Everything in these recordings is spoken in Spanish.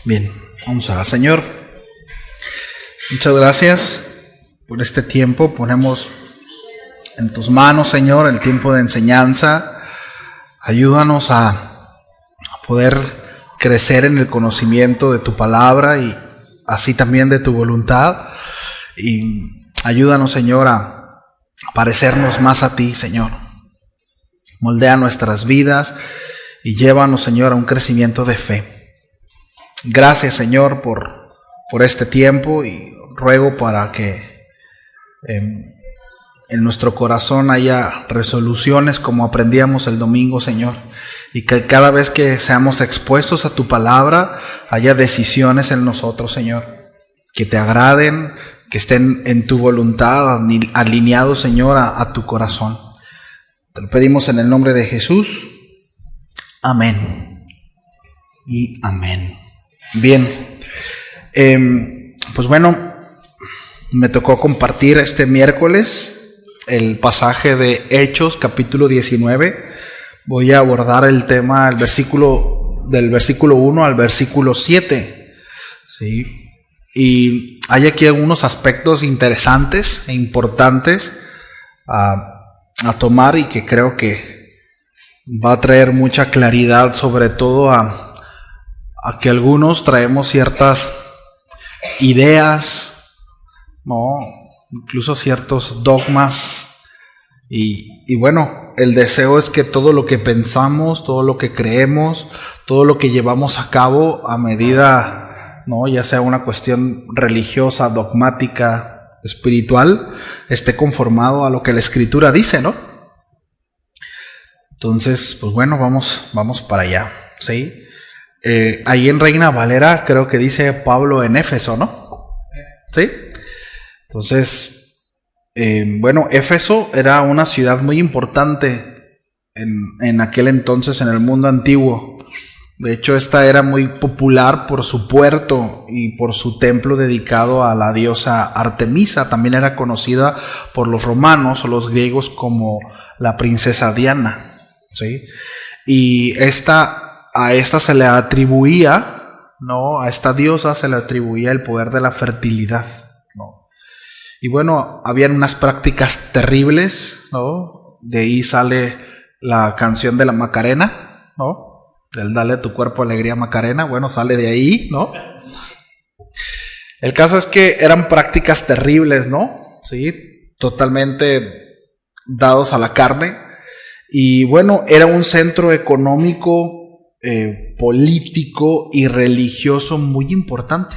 Bien, vamos a Señor. Muchas gracias por este tiempo. Ponemos en tus manos, Señor, el tiempo de enseñanza. Ayúdanos a poder crecer en el conocimiento de tu palabra y así también de tu voluntad. Y ayúdanos, Señor, a parecernos más a ti, Señor. Moldea nuestras vidas y llévanos, Señor, a un crecimiento de fe. Gracias, Señor, por este tiempo, y ruego para que en nuestro corazón haya resoluciones como aprendíamos el domingo, Señor, y que cada vez que seamos expuestos a tu palabra haya decisiones en nosotros, Señor, que te agraden, que estén en tu voluntad, alineados, Señor, a tu corazón. Te lo pedimos en el nombre de Jesús. Amén y amén. Bien, pues bueno, me tocó compartir este miércoles el pasaje de Hechos, capítulo 19. Voy a abordar el tema, del versículo 1 al versículo 7. ¿Sí? Y hay aquí algunos aspectos interesantes e importantes a tomar, y que creo que va a traer mucha claridad, sobre todo a que algunos traemos ciertas ideas, ¿no? Incluso ciertos dogmas, y bueno, el deseo es que todo lo que pensamos, todo lo que creemos, todo lo que llevamos a cabo a medida, ¿no?, ya sea una cuestión religiosa, dogmática, espiritual, esté conformado a lo que la Escritura dice, ¿no? Entonces, pues bueno, vamos para allá, ¿sí? Ahí en Reina Valera creo que dice Pablo en Éfeso, ¿no? ¿Sí? Entonces, bueno, Éfeso era una ciudad muy importante en aquel entonces en el mundo antiguo. De hecho, esta era muy popular por su puerto y por su templo dedicado a la diosa Artemisa. También era conocida por los romanos o los griegos como la princesa Diana, ¿sí? Y a esta se le atribuía, ¿no?, a esta diosa se le atribuía el poder de la fertilidad, ¿no? Y bueno, habían unas prácticas terribles, ¿no? De ahí sale la canción de la Macarena, ¿no? Del Dale a tu cuerpo alegría Macarena, bueno, sale de ahí, ¿no? El caso es que eran prácticas terribles, ¿no? Sí, totalmente dados a la carne. Y bueno, era un centro económico, político y religioso muy importante,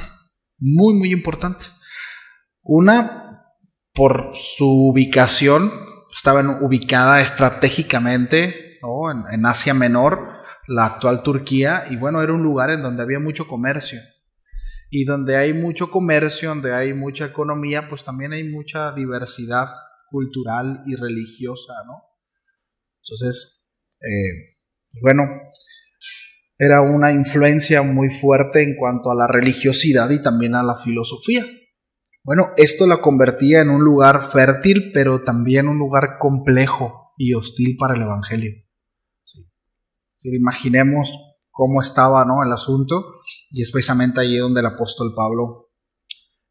muy importante. Una, por su ubicación, estaban ubicada estratégicamente, ¿no?, en Asia Menor, la actual Turquía, y bueno, era un lugar en donde había mucho comercio, y donde hay mucho comercio, donde hay mucha economía, pues también hay mucha diversidad cultural y religiosa, ¿no? Entonces, bueno, era una influencia muy fuerte en cuanto a la religiosidad y también a la filosofía. Bueno, esto la convertía en un lugar fértil, pero también un lugar complejo y hostil para el evangelio. Sí. Sí, imaginemos cómo estaba, ¿no?, el asunto, y es precisamente allí donde el apóstol Pablo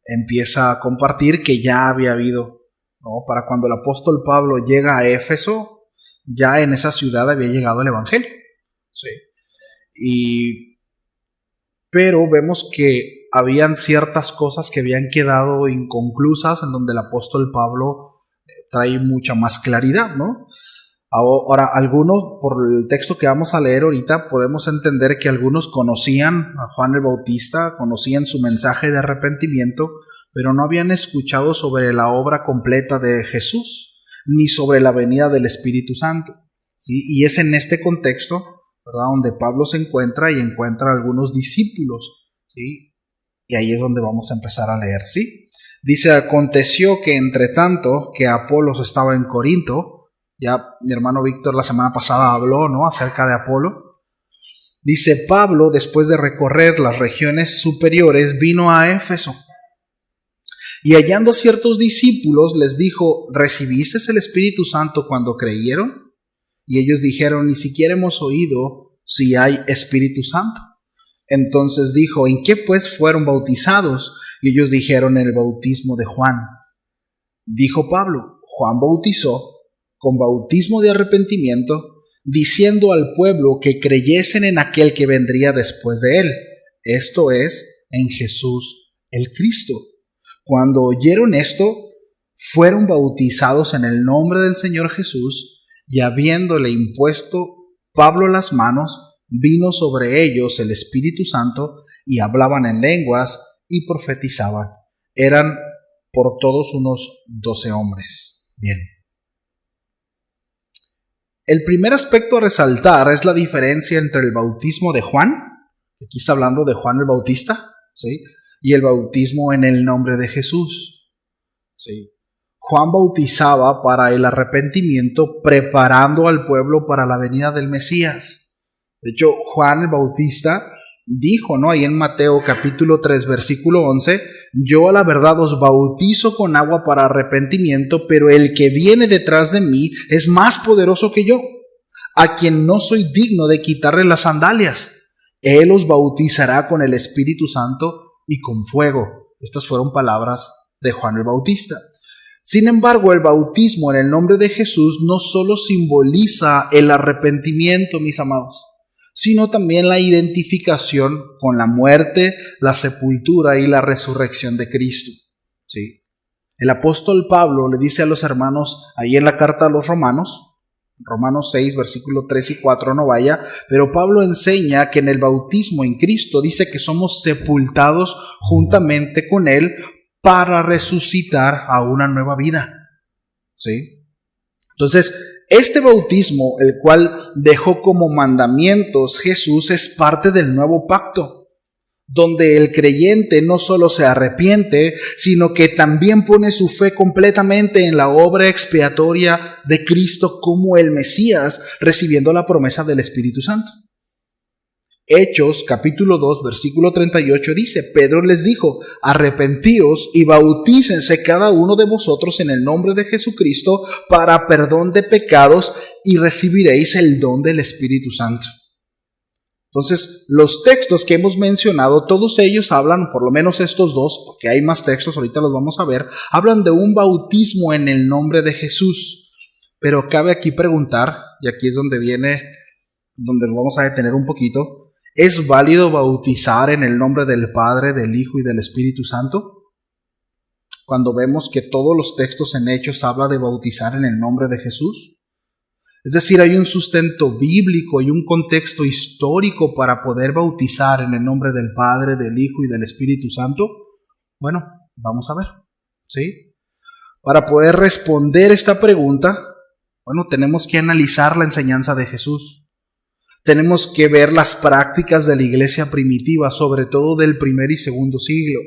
empieza a compartir que ya había habido, ¿no?, para cuando el apóstol Pablo llega a Éfeso, ya en esa ciudad había llegado el evangelio. Sí. Pero vemos que habían ciertas cosas que habían quedado inconclusas, en donde el apóstol Pablo trae mucha más claridad, ¿no? Ahora, algunos, por el texto que vamos a leer ahorita, podemos entender que algunos conocían a Juan el Bautista, conocían su mensaje de arrepentimiento, pero no habían escuchado sobre la obra completa de Jesús, ni sobre la venida del Espíritu Santo, ¿sí? Y es en este contexto, ¿verdad?, donde Pablo se encuentra y encuentra a algunos discípulos, ¿sí? Y ahí es donde vamos a empezar a leer, ¿sí? Dice: aconteció que entre tanto que Apolos estaba en Corinto, ya mi hermano Víctor la semana pasada habló, ¿no?, acerca de Apolo. Dice: Pablo, después de recorrer las regiones superiores, vino a Éfeso. Y hallando ciertos discípulos, les dijo: ¿recibiste el Espíritu Santo cuando creyeron? Y ellos dijeron: ni siquiera hemos oído si hay Espíritu Santo. Entonces dijo: ¿en qué pues fueron bautizados? Y ellos dijeron: en el bautismo de Juan. Dijo Pablo: Juan bautizó con bautismo de arrepentimiento, diciendo al pueblo que creyesen en aquel que vendría después de él, esto es, en Jesús el Cristo. Cuando oyeron esto, fueron bautizados en el nombre del Señor Jesús, y habiéndole impuesto Pablo las manos, vino sobre ellos el Espíritu Santo, y hablaban en lenguas y profetizaban. Eran por todos unos 12 hombres. Bien. El primer aspecto a resaltar es la diferencia entre el bautismo de Juan, aquí está hablando de Juan el Bautista, ¿sí?, y el bautismo en el nombre de Jesús. ¿Sí? Juan bautizaba para el arrepentimiento, preparando al pueblo para la venida del Mesías. De hecho, Juan el Bautista dijo, ¿no?, ahí en Mateo capítulo 3, versículo 11, yo a la verdad os bautizo con agua para arrepentimiento, pero el que viene detrás de mí es más poderoso que yo, a quien no soy digno de quitarle las sandalias. Él os bautizará con el Espíritu Santo y con fuego. Estas fueron palabras de Juan el Bautista. Sin embargo, el bautismo en el nombre de Jesús no solo simboliza el arrepentimiento, mis amados, sino también la identificación con la muerte, la sepultura y la resurrección de Cristo. ¿Sí? El apóstol Pablo le dice a los hermanos ahí en la carta a los Romanos 6, versículo 3 y 4, no vaya, pero Pablo enseña que en el bautismo en Cristo dice que somos sepultados juntamente con Él para resucitar a una nueva vida. ¿Sí? Entonces, este bautismo, el cual dejó como mandamientos Jesús, es parte del nuevo pacto, donde el creyente no solo se arrepiente, sino que también pone su fe completamente en la obra expiatoria de Cristo como el Mesías, recibiendo la promesa del Espíritu Santo. Hechos capítulo 2, versículo 38 dice: Pedro les dijo: arrepentíos y bautícense cada uno de vosotros en el nombre de Jesucristo para perdón de pecados y recibiréis el don del Espíritu Santo. Entonces, los textos que hemos mencionado, todos ellos hablan, por lo menos estos dos, porque hay más textos, ahorita los vamos a ver, hablan de un bautismo en el nombre de Jesús. Pero cabe aquí preguntar, y aquí es donde nos vamos a detener un poquito, ¿es válido bautizar en el nombre del Padre, del Hijo y del Espíritu Santo? Cuando vemos que todos los textos en Hechos hablan de bautizar en el nombre de Jesús. Es decir, hay un sustento bíblico y un contexto histórico para poder bautizar en el nombre del Padre, del Hijo y del Espíritu Santo. Bueno, vamos a ver, ¿sí? Para poder responder esta pregunta, bueno, tenemos que analizar la enseñanza de Jesús. Tenemos que ver las prácticas de la iglesia primitiva, sobre todo del primer y segundo siglo,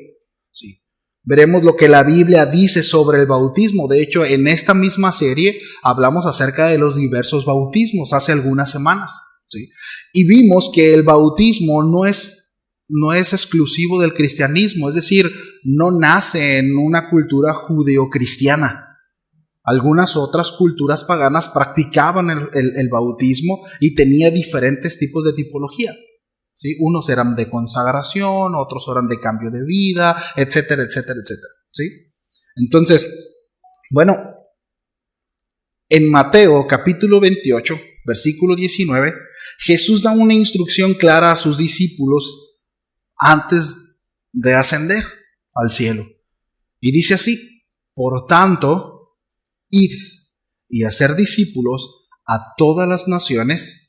¿sí? Veremos lo que la Biblia dice sobre el bautismo. De hecho, en esta misma serie hablamos acerca de los diversos bautismos hace algunas semanas, ¿sí? Y vimos que el bautismo no es exclusivo del cristianismo, es decir, no nace en una cultura judeocristiana. Algunas otras culturas paganas practicaban el bautismo y tenía diferentes tipos de tipología. ¿Sí? Unos eran de consagración, otros eran de cambio de vida, etcétera, etcétera, etcétera. ¿Sí? Entonces, bueno, en Mateo capítulo 28, versículo 19, Jesús da una instrucción clara a sus discípulos antes de ascender al cielo. Y dice así: por tanto, id y hacer discípulos a todas las naciones,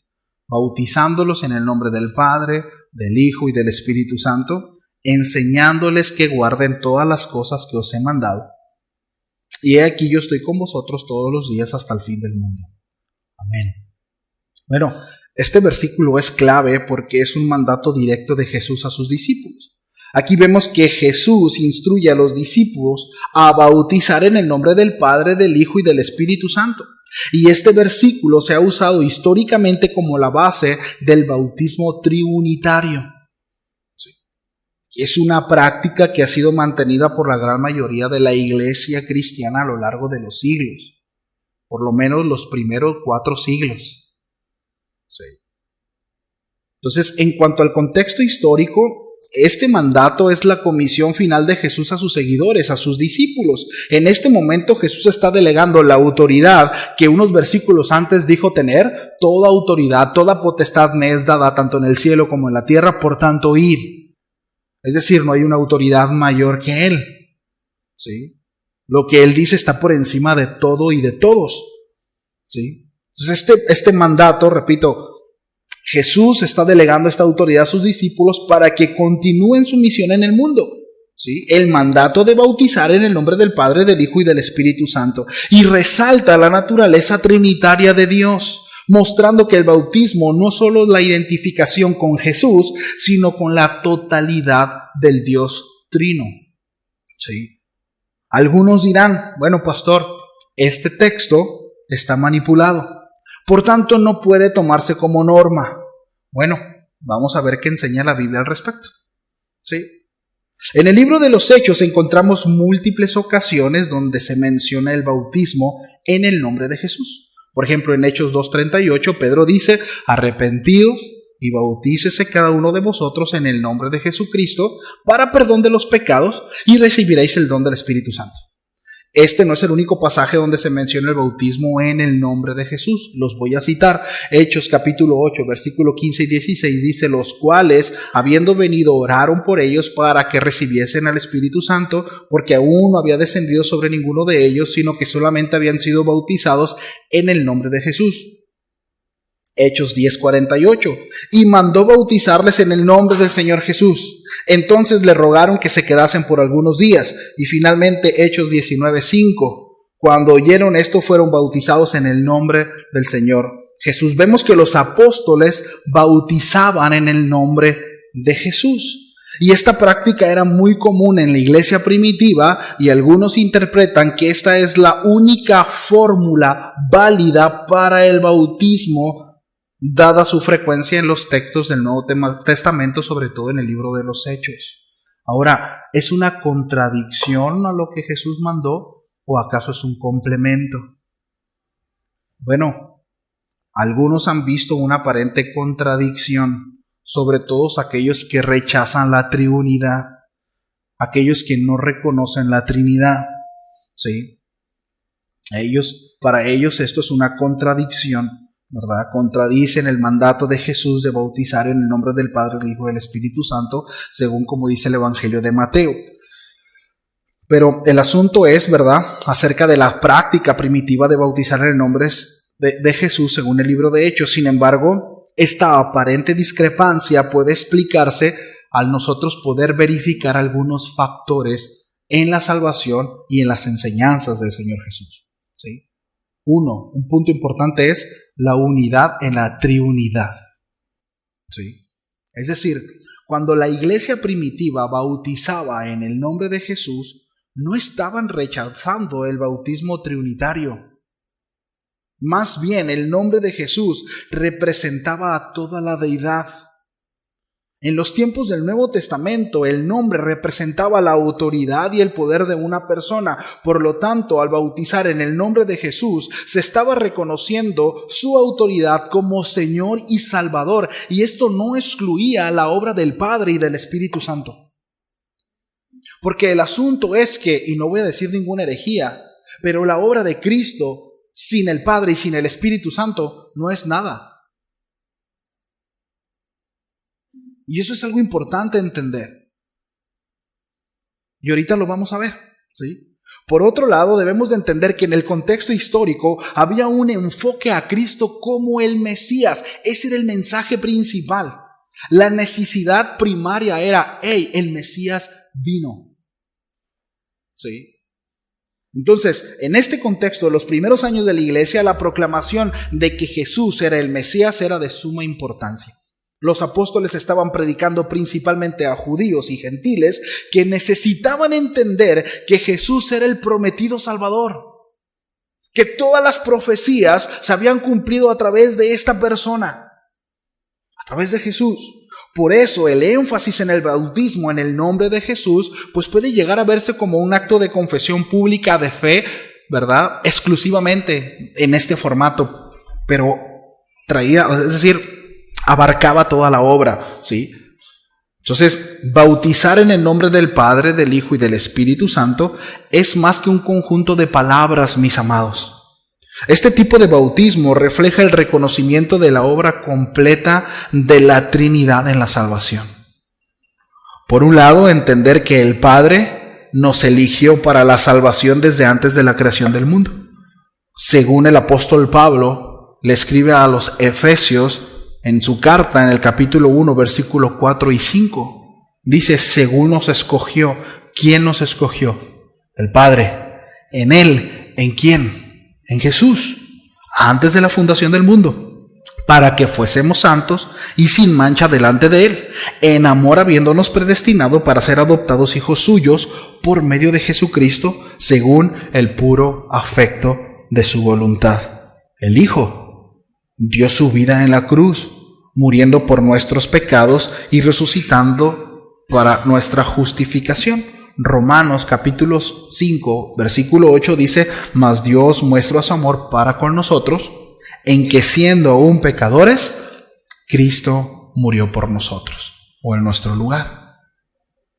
bautizándolos en el nombre del Padre, del Hijo y del Espíritu Santo, enseñándoles que guarden todas las cosas que os he mandado. Y he aquí yo estoy con vosotros todos los días hasta el fin del mundo. Amén. Bueno, este versículo es clave porque es un mandato directo de Jesús a sus discípulos. Aquí vemos que Jesús instruye a los discípulos a bautizar en el nombre del Padre, del Hijo y del Espíritu Santo. Y este versículo se ha usado históricamente como la base del bautismo trinitario. Sí. Es una práctica que ha sido mantenida por la gran mayoría de la iglesia cristiana a lo largo de los siglos, por lo menos los primeros 4 siglos. Sí. Entonces, en cuanto al contexto histórico, este mandato es la comisión final de Jesús a sus seguidores, a sus discípulos. En este momento Jesús está delegando la autoridad que unos versículos antes dijo tener. Toda autoridad, toda potestad me es dada tanto en el cielo como en la tierra, por tanto id. Es decir, no hay una autoridad mayor que Él. ¿Sí? Lo que Él dice está por encima de todo y de todos. ¿Sí? Entonces este mandato, repito, Jesús está delegando esta autoridad a sus discípulos para que continúen su misión en el mundo. ¿Sí? El mandato de bautizar en el nombre del Padre, del Hijo y del Espíritu Santo. Y resalta la naturaleza trinitaria de Dios, mostrando que el bautismo no solo es la identificación con Jesús, sino con la totalidad del Dios Trino. ¿Sí? Algunos dirán, bueno, pastor, este texto está manipulado. Por tanto, no puede tomarse como norma. Bueno, vamos a ver qué enseña la Biblia al respecto. ¿Sí? En el libro de los Hechos encontramos múltiples ocasiones donde se menciona el bautismo en el nombre de Jesús. Por ejemplo, en Hechos 2:38, Pedro dice, arrepentíos y bautícese cada uno de vosotros en el nombre de Jesucristo para perdón de los pecados y recibiréis el don del Espíritu Santo. Este no es el único pasaje donde se menciona el bautismo en el nombre de Jesús. Los voy a citar. Hechos capítulo 8, versículo 15 y 16 dice, los cuales, habiendo venido, oraron por ellos para que recibiesen al Espíritu Santo, porque aún no había descendido sobre ninguno de ellos, sino que solamente habían sido bautizados en el nombre de Jesús. Hechos 10:48, y mandó bautizarles en el nombre del Señor Jesús. Entonces le rogaron que se quedasen por algunos días. Y finalmente Hechos 19:5, cuando oyeron esto fueron bautizados en el nombre del Señor Jesús. Vemos que los apóstoles bautizaban en el nombre de Jesús. Y esta práctica era muy común en la iglesia primitiva y algunos interpretan que esta es la única fórmula válida para el bautismo dada su frecuencia en los textos del Nuevo Testamento, sobre todo en el libro de los Hechos. Ahora, ¿es una contradicción a lo que Jesús mandó o acaso es un complemento? Bueno, algunos han visto una aparente contradicción, sobre todo aquellos que rechazan la Trinidad, aquellos que no reconocen la Trinidad. ¿Sí? Para ellos esto es una contradicción, ¿verdad? Contradicen el mandato de Jesús de bautizar en el nombre del Padre, del Hijo y del Espíritu Santo, según como dice el Evangelio de Mateo. Pero el asunto es, ¿verdad?, acerca de la práctica primitiva de bautizar en el nombre de Jesús, según el libro de Hechos. Sin embargo, esta aparente discrepancia puede explicarse al nosotros poder verificar algunos factores en la salvación y en las enseñanzas del Señor Jesús. ¿Sí? Un punto importante es la unidad en la triunidad. ¿Sí? Es decir, cuando la iglesia primitiva bautizaba en el nombre de Jesús, no estaban rechazando el bautismo trinitario. Más bien, el nombre de Jesús representaba a toda la deidad. En los tiempos del Nuevo Testamento, el nombre representaba la autoridad y el poder de una persona. Por lo tanto, al bautizar en el nombre de Jesús, se estaba reconociendo su autoridad como Señor y Salvador. Y esto no excluía la obra del Padre y del Espíritu Santo. Porque el asunto es que, y no voy a decir ninguna herejía, pero la obra de Cristo sin el Padre y sin el Espíritu Santo no es nada. Y eso es algo importante entender. Y ahorita lo vamos a ver, ¿sí? Por otro lado, debemos de entender que en el contexto histórico había un enfoque a Cristo como el Mesías. Ese era el mensaje principal. La necesidad primaria era, el Mesías vino. ¿Sí? Entonces, en este contexto, de los primeros años de la iglesia, la proclamación de que Jesús era el Mesías era de suma importancia. Los apóstoles estaban predicando principalmente a judíos y gentiles que necesitaban entender que Jesús era el prometido Salvador, que todas las profecías se habían cumplido a través de esta persona, a través de Jesús. Por eso el énfasis en el bautismo en el nombre de Jesús pues puede llegar a verse como un acto de confesión pública de fe, ¿verdad?, exclusivamente en este formato, pero abarcaba toda la obra, ¿sí? Entonces, bautizar en el nombre del Padre, del Hijo y del Espíritu Santo es más que un conjunto de palabras, mis amados. Este tipo de bautismo refleja el reconocimiento de la obra completa de la Trinidad en la salvación. Por un lado, entender que el Padre nos eligió para la salvación desde antes de la creación del mundo. Según el apóstol Pablo le escribe a los Efesios en su carta, en el capítulo 1, versículos 4 y 5, dice, según nos escogió. ¿Quién nos escogió? El Padre. ¿En Él? ¿En quién? En Jesús, antes de la fundación del mundo, para que fuésemos santos y sin mancha delante de Él, en amor habiéndonos predestinado para ser adoptados hijos suyos por medio de Jesucristo, según el puro afecto de su voluntad. El Hijo dio su vida en la cruz, muriendo por nuestros pecados y resucitando para nuestra justificación. Romanos capítulo 5, versículo 8 dice, mas Dios muestra su amor para con nosotros, en que siendo aún pecadores, Cristo murió por nosotros, o en nuestro lugar.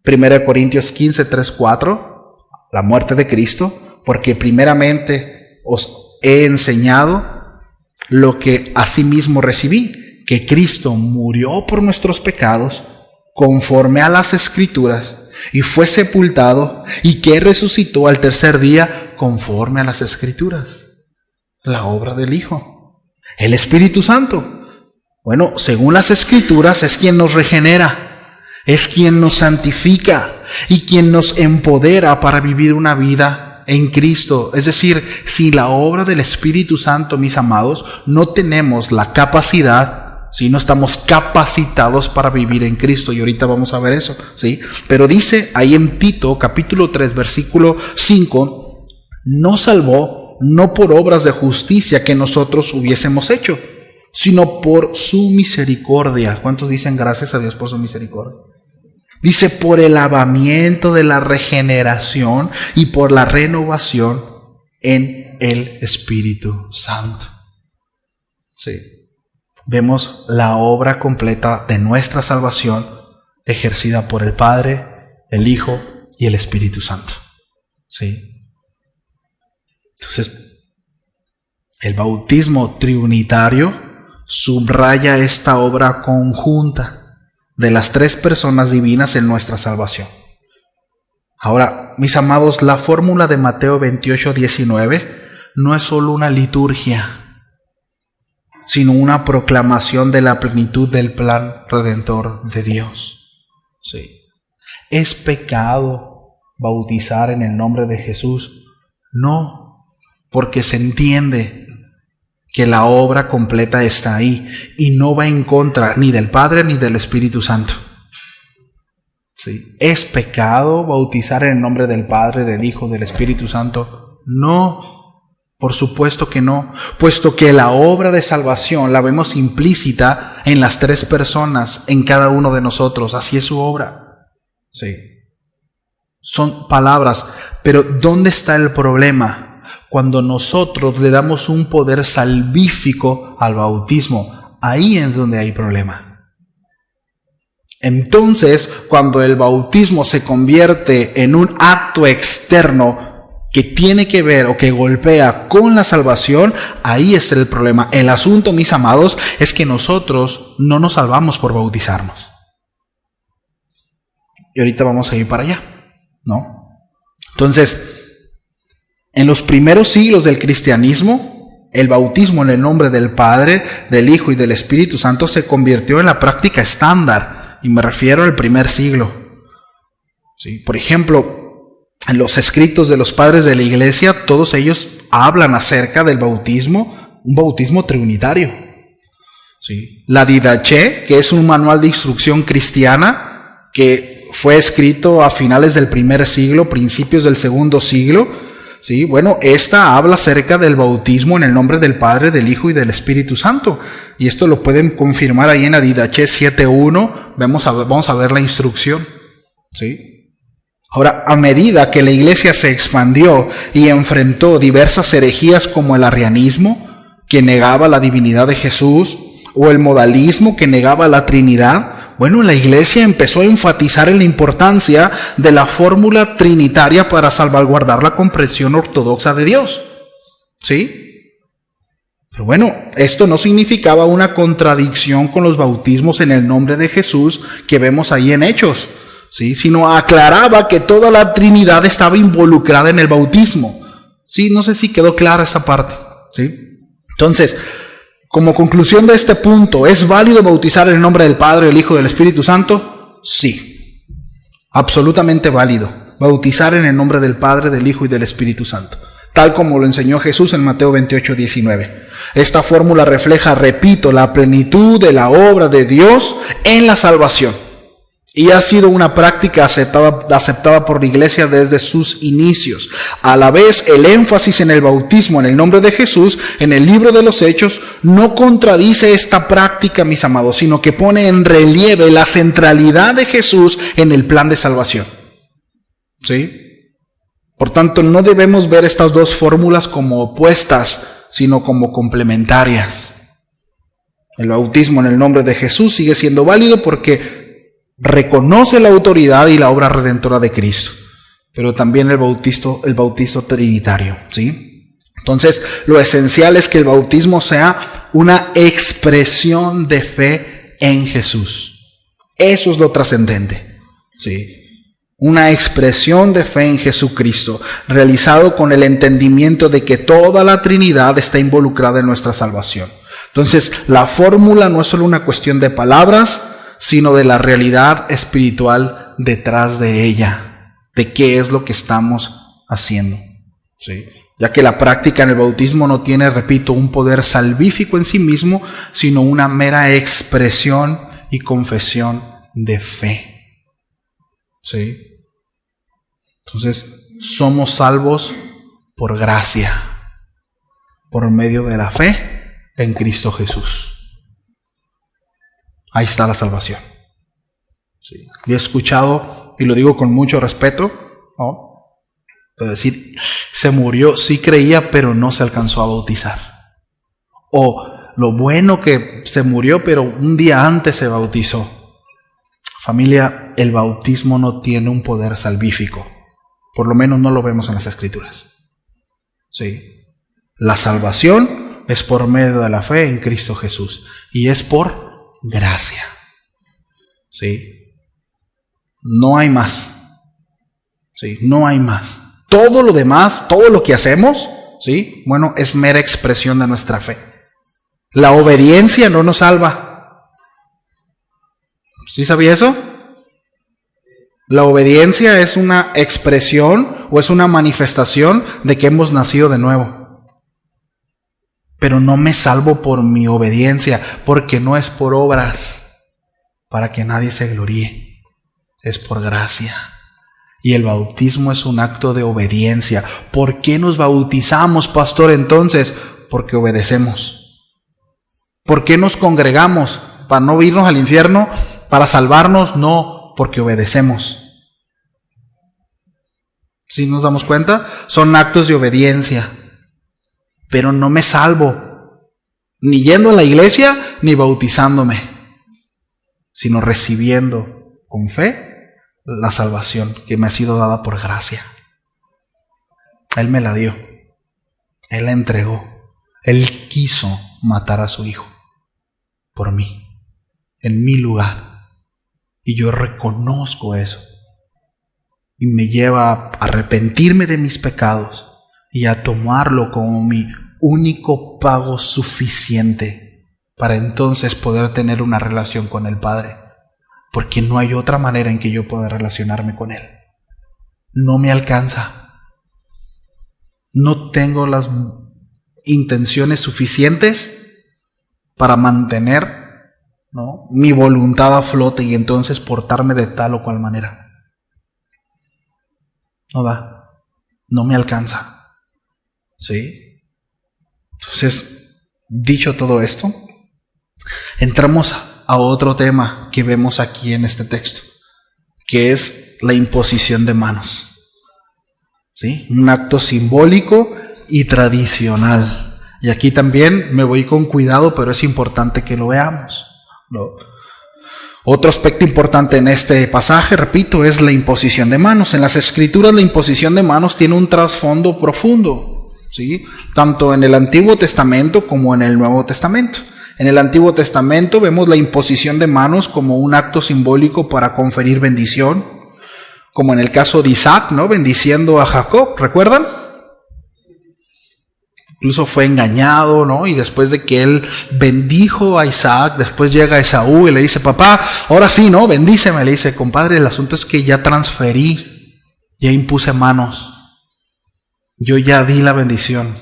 1 Corintios 15, 3, 4, la muerte de Cristo, porque primeramente os he enseñado lo que asimismo recibí, que Cristo murió por nuestros pecados, conforme a las Escrituras, y fue sepultado, y que resucitó al tercer día, conforme a las Escrituras. La obra del Hijo. El Espíritu Santo. Bueno, según las Escrituras, es quien nos regenera, es quien nos santifica, y quien nos empodera para vivir una vida en Cristo. Es decir, sin la obra del Espíritu Santo, mis amados, no tenemos la capacidad, si no estamos capacitados para vivir en Cristo, y ahorita vamos a ver eso, ¿sí? Pero dice ahí en Tito, capítulo 3, versículo 5, nos salvó no por obras de justicia que nosotros hubiésemos hecho, sino por su misericordia. ¿Cuántos dicen gracias a Dios por su misericordia? Dice, por el lavamiento de la regeneración y por la renovación en el Espíritu Santo. Sí. Vemos la obra completa de nuestra salvación ejercida por el Padre, el Hijo y el Espíritu Santo. ¿Sí? Entonces, el bautismo trinitario subraya esta obra conjunta de las tres personas divinas en nuestra salvación. Ahora, mis amados, la fórmula de Mateo 28, 19 no es solo una liturgia, sino una proclamación de la plenitud del plan redentor de Dios. Sí. ¿Es pecado bautizar en el nombre de Jesús? No, porque se entiende que la obra completa está ahí y no va en contra ni del Padre ni del Espíritu Santo. Sí. ¿Es pecado bautizar en el nombre del Padre, del Hijo, del Espíritu Santo? No. Por supuesto que no, puesto que la obra de salvación la vemos implícita en las tres personas, en cada uno de nosotros. Así es su obra. Sí. Son palabras, pero ¿dónde está el problema? Cuando nosotros le damos un poder salvífico al bautismo, ahí es donde hay problema. Entonces, cuando el bautismo se convierte en un acto externo que tiene que ver o que golpea con la salvación, ahí es el problema. El asunto, mis amados, es que nosotros no nos salvamos por bautizarnos. Y ahorita vamos a ir para allá, ¿no? Entonces, en los primeros siglos del cristianismo, el bautismo en el nombre del Padre, del Hijo y del Espíritu Santo se convirtió en la práctica estándar, y me refiero al primer siglo. ¿Sí? Por ejemplo, en los escritos de los padres de la iglesia, todos ellos hablan acerca del bautismo, un bautismo trinitario. ¿Sí? La Didache, que es un manual de instrucción cristiana que fue escrito a finales del primer siglo, principios del segundo siglo. ¿Sí? Bueno, esta habla acerca del bautismo en el nombre del Padre, del Hijo y del Espíritu Santo. Y esto lo pueden confirmar ahí en la Didache 7.1. Vamos a ver la instrucción. ¿Sí? Ahora, a medida que la iglesia se expandió y enfrentó diversas herejías como el arrianismo, que negaba la divinidad de Jesús, O el modalismo que negaba la Trinidad. Bueno, la iglesia empezó a enfatizar en la importancia de la fórmula trinitaria para salvaguardar la comprensión ortodoxa de Dios. ¿Sí? Pero bueno, esto no significaba una contradicción con los bautismos en el nombre de Jesús que vemos ahí en Hechos, ¿sí? Sino aclaraba que toda la Trinidad estaba involucrada en el bautismo. ¿Sí? No sé si quedó clara esa parte, ¿sí? Entonces, como conclusión de este punto, ¿es válido bautizar en el nombre del Padre, del Hijo y del Espíritu Santo? Sí, absolutamente válido. Bautizar en el nombre del Padre, del Hijo y del Espíritu Santo, tal como lo enseñó Jesús en Mateo 28:19. Esta fórmula refleja, repito, la plenitud de la obra de Dios en la salvación. Y ha sido una práctica aceptada por la iglesia desde sus inicios. A la vez, el énfasis en el bautismo en el nombre de Jesús en el libro de los Hechos no contradice esta práctica, mis amados, sino que pone en relieve la centralidad de Jesús en el plan de salvación. ¿Sí? Por tanto, no debemos ver estas dos fórmulas como opuestas, sino como complementarias. El bautismo en el nombre de Jesús sigue siendo válido porque reconoce la autoridad y la obra redentora de Cristo, pero también el bautizo trinitario, ¿sí? Entonces, lo esencial es que el bautismo sea una expresión de fe en Jesús. Eso es lo trascendente, ¿sí? Una expresión de fe en Jesucristo, realizado con el entendimiento de que toda la Trinidad está involucrada en nuestra salvación. Entonces, la fórmula no es solo una cuestión de palabras, sino de la realidad espiritual detrás de ella, de qué es lo que estamos haciendo, ¿sí? Ya que la práctica en el bautismo no tiene, repito, un poder salvífico en sí mismo, sino una mera expresión y confesión de fe, ¿sí? Entonces, somos salvos por gracia, por medio de la fe en Cristo Jesús. Ahí está la salvación. Sí. Yo he escuchado, y lo digo con mucho respeto, ¿no? Pero decir, se murió, sí creía, pero no se alcanzó a bautizar. O lo bueno que se murió, pero un día antes se bautizó. Familia, el bautismo no tiene un poder salvífico. Por lo menos no lo vemos en las Escrituras. Sí. La salvación es por medio de la fe en Cristo Jesús. Y es por gracia. ¿Sí? No hay más. ¿Sí? No hay más. Todo lo demás, todo lo que hacemos, ¿sí? Bueno, es mera expresión de nuestra fe. La obediencia no nos salva. ¿Sí sabía eso? La obediencia es una expresión o es una manifestación de que hemos nacido de nuevo. Pero no me salvo por mi obediencia, porque no es por obras, para que nadie se gloríe. Es por gracia. Y el bautismo es un acto de obediencia. ¿Por qué nos bautizamos, pastor, entonces? Porque obedecemos. ¿Por qué nos congregamos? ¿Para no irnos al infierno? ¿Para salvarnos? No, porque obedecemos. ¿Sí nos damos cuenta? Son actos de obediencia. Pero no me salvo, ni yendo a la iglesia, ni bautizándome, sino recibiendo con fe la salvación que me ha sido dada por gracia. Él me la dio, Él la entregó, Él quiso matar a su Hijo por mí, en mi lugar, y yo reconozco eso, y me lleva a arrepentirme de mis pecados, y a tomarlo como mi único pago suficiente para entonces poder tener una relación con el Padre. Porque no hay otra manera en que yo pueda relacionarme con Él. No me alcanza. No tengo las intenciones suficientes para mantener, ¿no?, mi voluntad a flote y entonces portarme de tal o cual manera. No da. No me alcanza. ¿Sí? Entonces, dicho todo esto, entramos a otro tema que vemos aquí en este texto, que es la imposición de manos. ¿Sí? Un acto simbólico y tradicional Y aquí también me voy con cuidado, pero es importante que lo veamos, ¿no? Otro aspecto importante en este pasaje, repito, es la imposición de manos. En las Escrituras la imposición de manos tiene un trasfondo profundo, ¿sí? Tanto en el Antiguo Testamento como en el Nuevo Testamento. En el Antiguo Testamento vemos la imposición de manos como un acto simbólico para conferir bendición, como en el caso de Isaac, ¿no? Bendiciendo a Jacob, ¿recuerdan? Incluso fue engañado, ¿no? Y después de que él bendijo a Isaac, después llega Esaú y le dice, papá, ahora sí, ¿no? Bendíceme. Le dice, compadre, el asunto es que ya transferí, ya impuse manos. Yo ya di la bendición.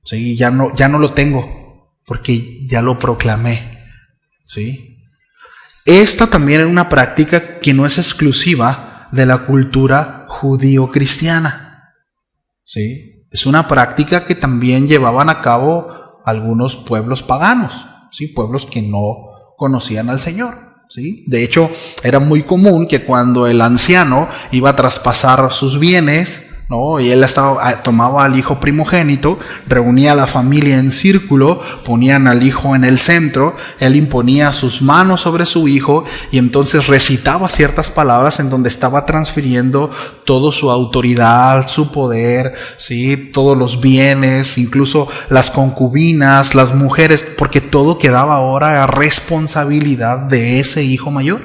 ¿Sí? Ya no lo tengo, porque ya lo proclamé. ¿Sí? Esta también es una práctica que no es exclusiva de la cultura judío-cristiana. ¿Sí? Es una práctica que también llevaban a cabo algunos pueblos paganos, ¿sí? Pueblos que no conocían al Señor, ¿sí? De hecho, era muy común que cuando el anciano iba a traspasar sus bienes, ¿no? Y él tomaba al hijo primogénito, reunía a la familia en círculo, ponían al hijo en el centro, él imponía sus manos sobre su hijo y entonces recitaba ciertas palabras en donde estaba transfiriendo toda su autoridad, su poder, ¿sí? Todos los bienes, incluso las concubinas, las mujeres, porque todo quedaba ahora a responsabilidad de ese hijo mayor.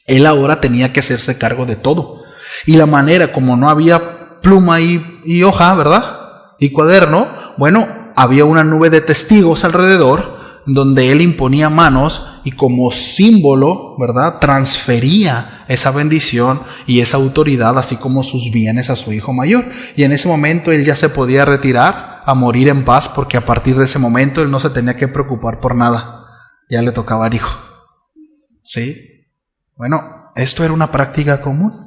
Él ahora tenía que hacerse cargo de todo. Y la manera, como no había pluma y hoja, ¿verdad? Y cuaderno, bueno, había una nube de testigos alrededor, donde él imponía manos y como símbolo, ¿verdad? Transfería esa bendición y esa autoridad, así como sus bienes a su hijo mayor. Y en ese momento él ya se podía retirar a morir en paz, porque a partir de ese momento él no se tenía que preocupar por nada. Ya le tocaba al hijo. ¿Sí? Bueno, esto era una práctica común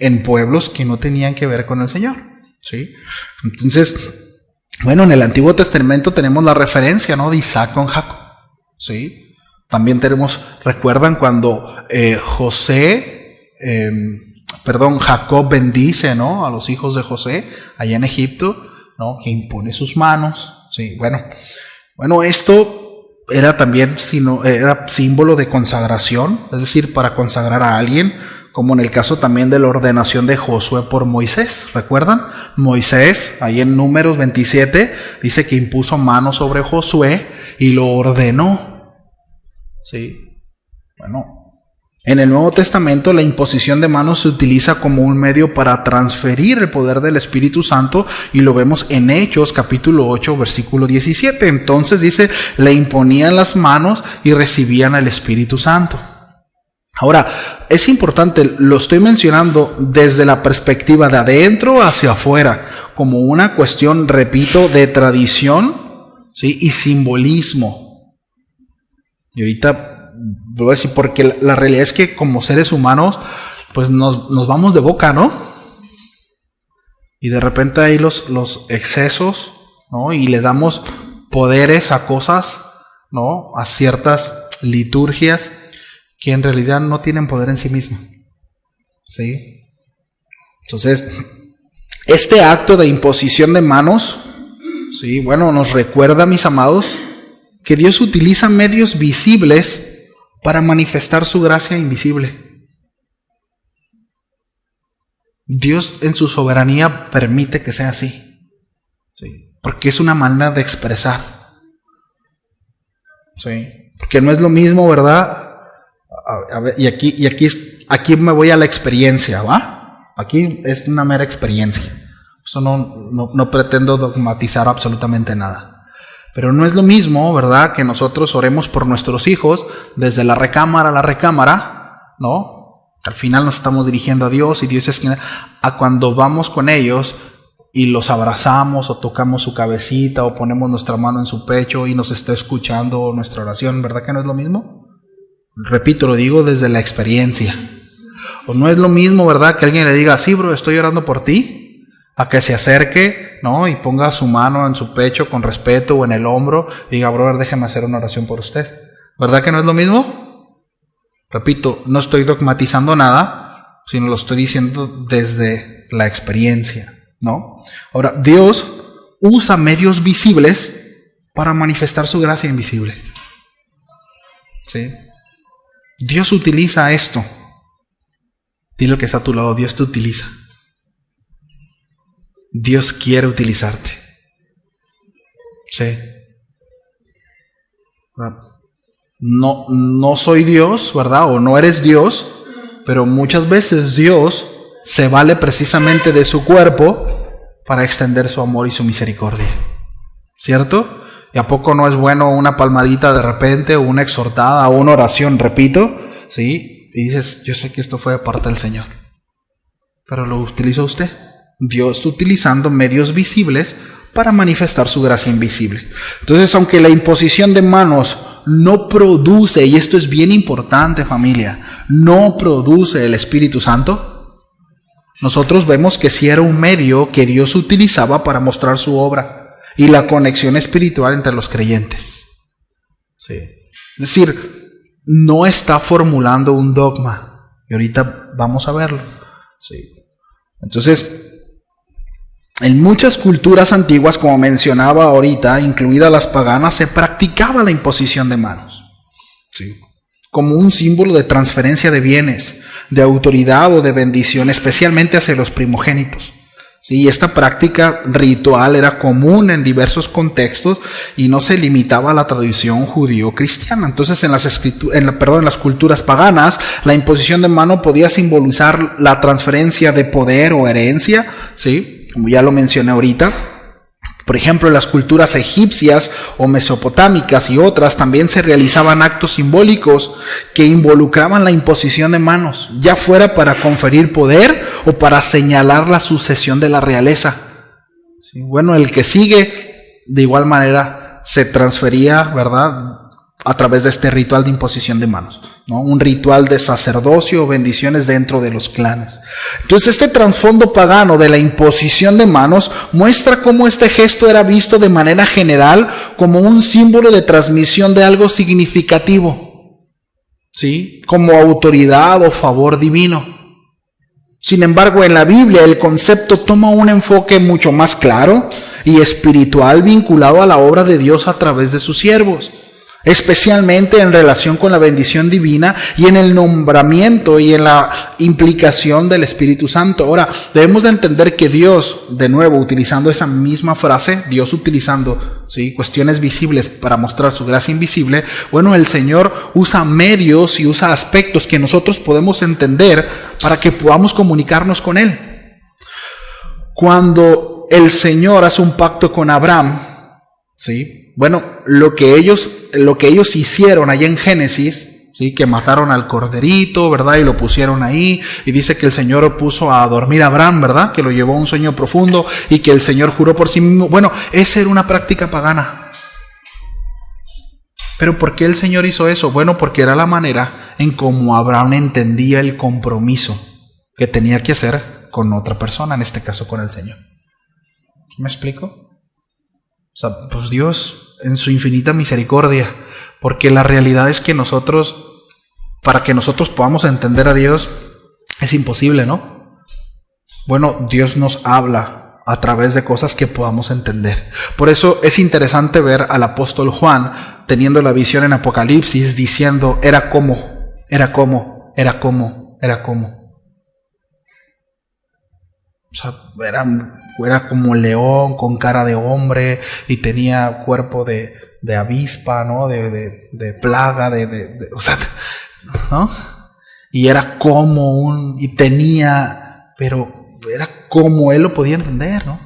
en pueblos que no tenían que ver con el Señor, ¿sí? Entonces, bueno, en el Antiguo Testamento tenemos la referencia, ¿no? De Isaac con Jacob, ¿sí? También recuerdan cuando Jacob bendice, ¿no? A los hijos de José allá en Egipto, ¿no? Que impone sus manos, ¿sí? Bueno, esto era también era símbolo de consagración, es decir, para consagrar a alguien, como en el caso también de la ordenación de Josué por Moisés. ¿Recuerdan? Moisés, ahí en Números 27, dice que impuso mano sobre Josué y lo ordenó. ¿Sí? Bueno, en el Nuevo Testamento la imposición de manos se utiliza como un medio para transferir el poder del Espíritu Santo, y lo vemos en Hechos capítulo 8 versículo 17. Entonces dice, le imponían las manos y recibían el Espíritu Santo. Ahora, es importante, lo estoy mencionando desde la perspectiva de adentro hacia afuera, como una cuestión, repito, de tradición, ¿sí? Y simbolismo. Y ahorita voy a decir, porque la realidad es que como seres humanos, pues nos vamos de boca, ¿no? Y de repente hay los excesos, ¿no? Y le damos poderes a cosas, ¿no? A ciertas liturgias que en realidad no tienen poder en sí mismos. ¿Sí? Entonces, este acto de imposición de manos, ¿sí? Bueno, nos recuerda, mis amados, que Dios utiliza medios visibles para manifestar su gracia invisible. Dios en su soberanía permite que sea así, ¿sí? Porque es una manera de expresar, ¿sí? Porque no es lo mismo, ¿verdad? A ver, y aquí me voy a la experiencia, ¿va? Aquí es una mera experiencia. Eso no pretendo dogmatizar absolutamente nada. Pero no es lo mismo, ¿verdad?, que nosotros oremos por nuestros hijos desde la recámara a la recámara, ¿no? Al final nos estamos dirigiendo a Dios y Dios es quien, a cuando vamos con ellos y los abrazamos o tocamos su cabecita o ponemos nuestra mano en su pecho y nos está escuchando nuestra oración, ¿verdad que no es lo mismo? Repito, lo digo desde la experiencia. O no es lo mismo, ¿verdad?, que alguien le diga, sí, bro, estoy orando por ti, a que se acerque, ¿no?, y ponga su mano en su pecho con respeto o en el hombro y diga, brother, déjeme hacer una oración por usted. ¿Verdad que no es lo mismo? Repito, no estoy dogmatizando nada, sino lo estoy diciendo desde la experiencia, ¿no? Ahora, Dios usa medios visibles para manifestar su gracia invisible. ¿Sí? Dios utiliza esto. Dile al que está a tu lado, Dios te utiliza. Dios quiere utilizarte. Sí. No soy Dios, ¿verdad? O no eres Dios, pero muchas veces Dios se vale precisamente de su cuerpo para extender su amor y su misericordia. ¿Cierto? ¿Y a poco no es bueno una palmadita de repente, o una exhortada, o una oración, repito? ¿Sí? Y dices, yo sé que esto fue de parte del Señor. Pero lo utilizó usted. Dios utilizando medios visibles para manifestar su gracia invisible. Entonces, aunque la imposición de manos no produce, y esto es bien importante, familia, no produce el Espíritu Santo, nosotros vemos que sí era un medio que Dios utilizaba para mostrar su obra y la conexión espiritual entre los creyentes. Sí. Es decir, no está formulando un dogma, y ahorita vamos a verlo. Sí. Entonces, en muchas culturas antiguas, como mencionaba ahorita, incluidas las paganas, se practicaba la imposición de manos. Sí. Como un símbolo de transferencia de bienes, de autoridad o de bendición, especialmente hacia los primogénitos. Sí, esta práctica ritual era común en diversos contextos y no se limitaba a la tradición judío-cristiana. Entonces, en las culturas paganas, la imposición de mano podía simbolizar la transferencia de poder o herencia, ¿sí? Como ya lo mencioné ahorita. Por ejemplo, en las culturas egipcias o mesopotámicas y otras también se realizaban actos simbólicos que involucraban la imposición de manos, ya fuera para conferir poder o para señalar la sucesión de la realeza. Sí, bueno, el que sigue de igual manera se transfería, ¿verdad?, a través de este ritual de imposición de manos, ¿no? Un ritual de sacerdocio o bendiciones dentro de los clanes. Entonces, este trasfondo pagano de la imposición de manos muestra cómo este gesto era visto de manera general como un símbolo de transmisión de algo significativo, ¿sí? Como autoridad o favor divino. Sin embargo, en la Biblia el concepto toma un enfoque mucho más claro y espiritual vinculado a la obra de Dios a través de sus siervos, especialmente en relación con la bendición divina y en el nombramiento y en la implicación del Espíritu Santo. Ahora, debemos de entender que Dios, de nuevo, utilizando esa misma frase, Dios utilizando, ¿sí?, cuestiones visibles para mostrar su gracia invisible, bueno, el Señor usa medios y usa aspectos que nosotros podemos entender para que podamos comunicarnos con Él. Cuando el Señor hace un pacto con Abraham, ¿sí?, bueno, lo que ellos hicieron allá en Génesis, ¿sí?, que mataron al corderito, ¿verdad?, y lo pusieron ahí, y dice que el Señor puso a dormir a Abraham, ¿verdad?, que lo llevó a un sueño profundo, y que el Señor juró por sí mismo. Bueno, esa era una práctica pagana. ¿Pero por qué el Señor hizo eso? Bueno, porque era la manera en cómo Abraham entendía el compromiso que tenía que hacer con otra persona, en este caso con el Señor. ¿Me explico? O sea, pues Dios, en su infinita misericordia, porque la realidad es que para que nosotros podamos entender a Dios, es imposible, ¿no? Bueno, Dios nos habla a través de cosas que podamos entender. Por eso es interesante ver al apóstol Juan teniendo la visión en Apocalipsis, diciendo, era como. O sea, era como león con cara de hombre y tenía cuerpo de avispa, ¿no? De plaga, o sea, ¿no? Y era como pero era como él lo podía entender, ¿no?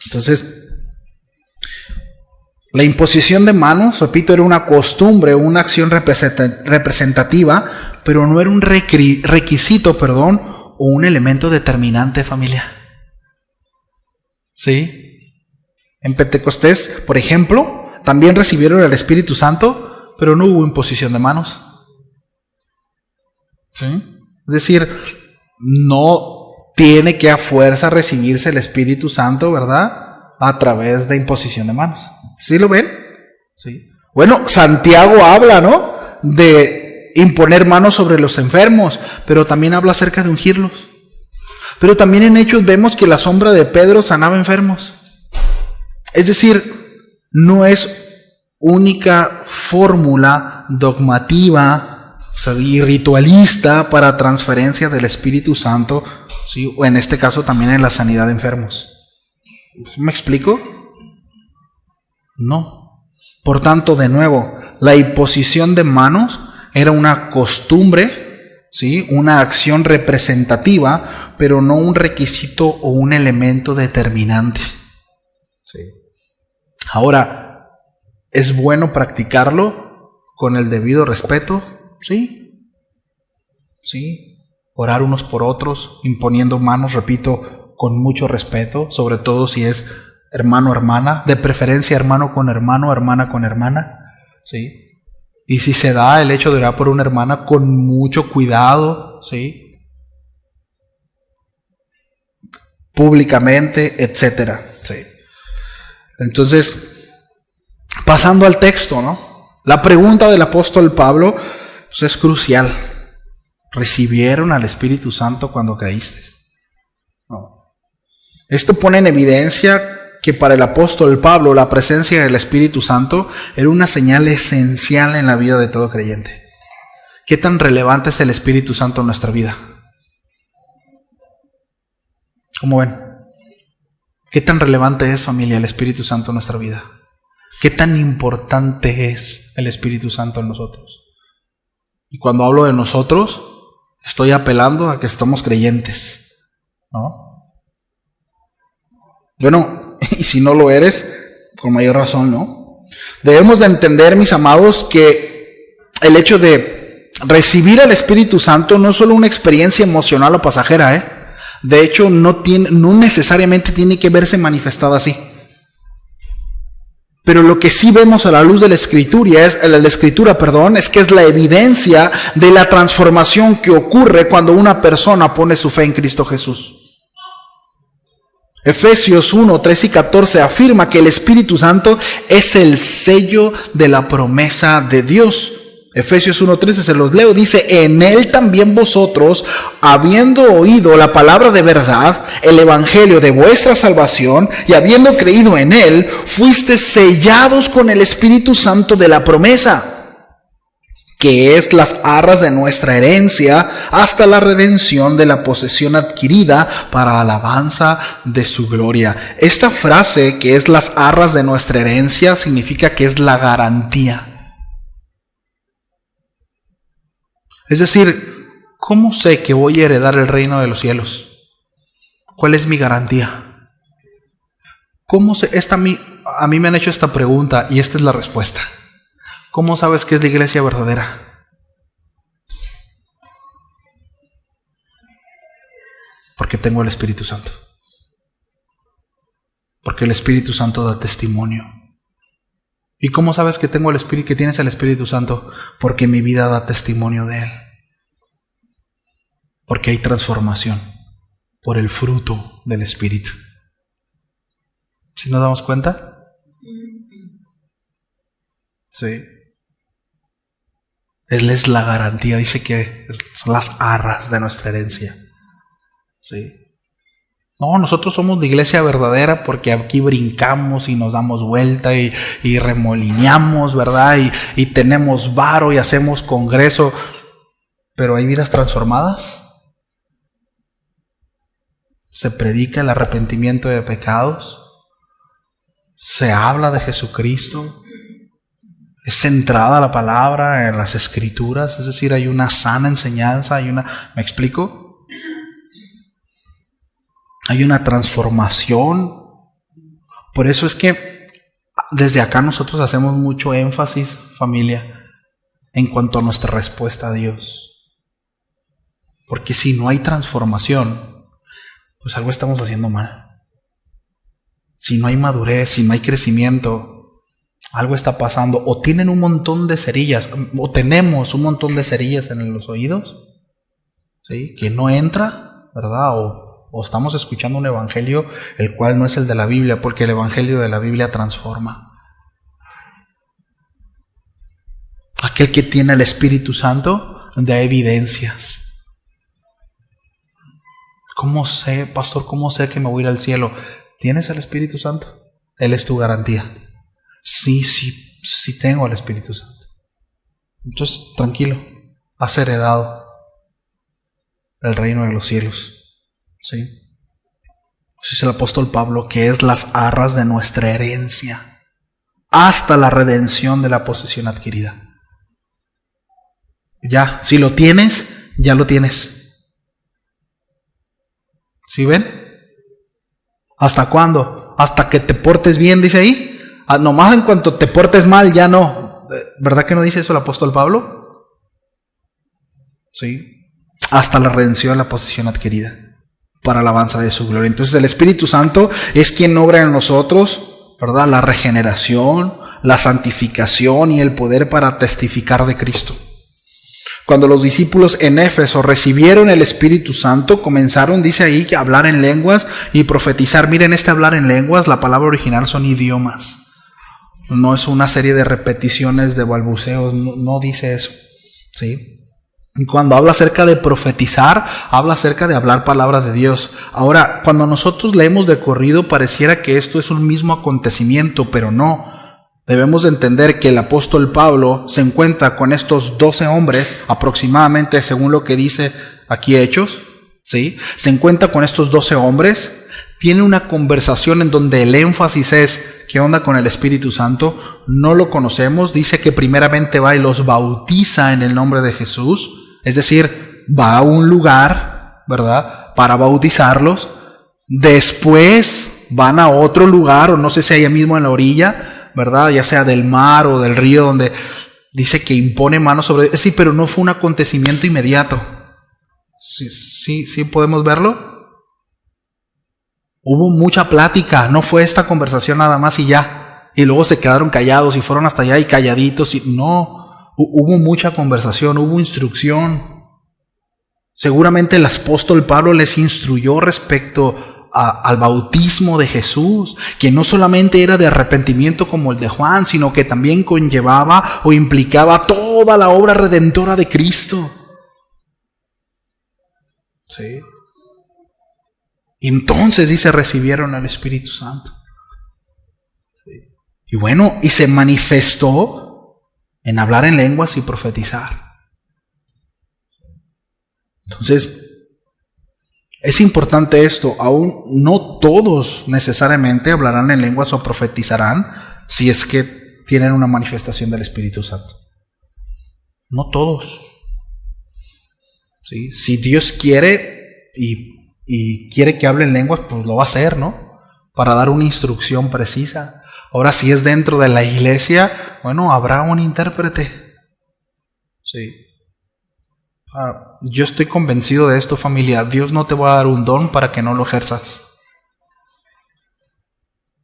Entonces, la imposición de manos, repito, era una costumbre, una acción representativa, pero no era un requisito, o un elemento determinante, familia. ¿Sí? En Pentecostés, por ejemplo, también recibieron el Espíritu Santo, pero no hubo imposición de manos. ¿Sí? Es decir, no tiene que a fuerza recibirse el Espíritu Santo, ¿verdad?, a través de imposición de manos. ¿Sí lo ven? Sí. Bueno, Santiago habla, ¿no?, de imponer manos sobre los enfermos, pero también habla acerca de ungirlos. Pero también en Hechos vemos que la sombra de Pedro sanaba enfermos. Es decir, no es única fórmula dogmativa, o sea, y ritualista para transferencia del Espíritu Santo, ¿sí? O en este caso también en la sanidad de enfermos. ¿Me explico? No. Por tanto, de nuevo, la imposición de manos era una costumbre, ¿sí? Una acción representativa, pero no un requisito o un elemento determinante. ¿Sí? Ahora, ¿es bueno practicarlo con el debido respeto? Sí. Sí. Orar unos por otros, imponiendo manos, repito, con mucho respeto, sobre todo si es hermano, hermana, de preferencia hermano con hermano, hermana con hermana, ¿sí? Y si se da el hecho de orar por una hermana, con mucho cuidado, ¿sí? Públicamente, etcétera, ¿sí? Entonces, pasando al texto, ¿no? La pregunta del apóstol Pablo pues, es crucial. ¿Recibieron al Espíritu Santo cuando creíste? No. Esto pone en evidencia que para el apóstol Pablo la presencia del Espíritu Santo era una señal esencial en la vida de todo creyente. ¿Qué tan relevante es el Espíritu Santo en nuestra vida? ¿Cómo ven? ¿Qué tan relevante es, familia, el Espíritu Santo en nuestra vida? ¿Qué tan importante es el Espíritu Santo en nosotros? Y cuando hablo de nosotros, estoy apelando a que estamos creyentes, ¿no? Bueno, y si no lo eres, con mayor razón, ¿no? Debemos de entender, mis amados, que el hecho de recibir al Espíritu Santo no es solo una experiencia emocional o pasajera, ¿eh? De hecho, no necesariamente tiene que verse manifestada así. Pero lo que sí vemos a la luz de la Escritura es que es la evidencia de la transformación que ocurre cuando una persona pone su fe en Cristo Jesús. Efesios 1, 13 y 14 afirma que el Espíritu Santo es el sello de la promesa de Dios. Efesios 1:13 se los leo, dice: en él también vosotros, habiendo oído la palabra de verdad, el evangelio de vuestra salvación, y habiendo creído en él, fuisteis sellados con el Espíritu Santo de la promesa, que es las arras de nuestra herencia, hasta la redención de la posesión adquirida para alabanza de su gloria. Esta frase, que es las arras de nuestra herencia, significa que es la garantía. Es decir, ¿cómo sé que voy a heredar el reino de los cielos? ¿Cuál es mi garantía? ¿Cómo sé? A mí me han hecho esta pregunta y esta es la respuesta. ¿Cómo sabes que es la iglesia verdadera? Porque tengo el Espíritu Santo. Porque el Espíritu Santo da testimonio. ¿Y cómo sabes que tienes el Espíritu Santo? Porque mi vida da testimonio de él. Porque hay transformación por el fruto del Espíritu. ¿Sí nos damos cuenta? Sí. Él es la garantía, dice que son las arras de nuestra herencia. Sí. No, nosotros somos de iglesia verdadera porque aquí brincamos y nos damos vuelta y remolineamos, ¿verdad? Y tenemos varo y hacemos congreso. Pero ¿hay vidas transformadas? ¿Se predica el arrepentimiento de pecados? ¿Se habla de Jesucristo? ¿Es centrada la palabra en las Escrituras? Es decir, hay una sana enseñanza, ¿me explico? Hay una transformación. Por eso es que desde acá nosotros hacemos mucho énfasis, familia, en cuanto a nuestra respuesta a Dios. Porque si no hay transformación, pues algo estamos haciendo mal. Si no hay madurez, si no hay crecimiento, algo está pasando. O tienen un montón de cerillas, o tenemos un montón de cerillas en los oídos, ¿sí? Que no entra, ¿verdad? O estamos escuchando un evangelio el cual no es el de la Biblia, porque el evangelio de la Biblia transforma. Aquel que tiene el Espíritu Santo da evidencias. ¿Cómo sé, pastor, cómo sé que me voy a ir al cielo? ¿Tienes el Espíritu Santo? Él es tu garantía. Sí tengo el Espíritu Santo. Entonces, tranquilo, has heredado el reino de los cielos. ¿Sí? Ese es el apóstol Pablo, que es las arras de nuestra herencia, hasta la redención de la posesión adquirida. Ya, si lo tienes, ya lo tienes. ¿Sí ven? ¿Hasta cuándo? Hasta que te portes bien, dice ahí. Nomás en cuanto te portes mal, ya no. ¿Verdad que no dice eso el apóstol Pablo? Sí. Hasta la redención de la posesión adquirida, para alabanza de su gloria. Entonces el Espíritu Santo es quien obra en nosotros, ¿verdad? La regeneración, la santificación y el poder para testificar de Cristo. Cuando los discípulos en Éfeso recibieron el Espíritu Santo, comenzaron, dice ahí, que hablar en lenguas y profetizar. Miren, hablar en lenguas, la palabra original son idiomas. No es una serie de repeticiones de balbuceos, no dice eso. ¿Sí? Y cuando habla acerca de profetizar, habla acerca de hablar palabras de Dios. Ahora, cuando nosotros leemos de corrido, pareciera que esto es un mismo acontecimiento, pero no. Debemos de entender que el apóstol Pablo se encuentra con estos 12 hombres, aproximadamente según lo que dice aquí Hechos, ¿sí? Se encuentra con estos 12 hombres, tiene una conversación en donde el énfasis es, ¿qué onda con el Espíritu Santo? No lo conocemos, dice que primeramente va y los bautiza en el nombre de Jesús, es decir, va a un lugar, ¿verdad?, para bautizarlos, después van a otro lugar, o no sé si allá mismo en la orilla, ¿verdad?, ya sea del mar o del río, donde dice que impone manos sobre... Sí, pero no fue un acontecimiento inmediato. Sí, podemos verlo. Hubo mucha plática, no fue esta conversación nada más y ya. Y luego se quedaron callados y fueron hasta allá y calladitos. No, hubo mucha conversación, hubo instrucción. Seguramente el apóstol Pablo les instruyó respecto al bautismo de Jesús, que no solamente era de arrepentimiento como el de Juan, sino que también conllevaba o implicaba toda la obra redentora de Cristo. Sí. Entonces dice, recibieron al Espíritu Santo. Sí. Y bueno, y se manifestó en hablar en lenguas y profetizar. Entonces, es importante esto, aún no todos necesariamente hablarán en lenguas o profetizarán si es que tienen una manifestación del Espíritu Santo. No todos. ¿Sí? Si Dios quiere y quiere que hable en lenguas, pues lo va a hacer, ¿no? Para dar una instrucción precisa. Ahora, si es dentro de la iglesia, bueno, habrá un intérprete. Sí. Yo estoy convencido de esto, familia. Dios no te va a dar un don para que no lo ejerzas.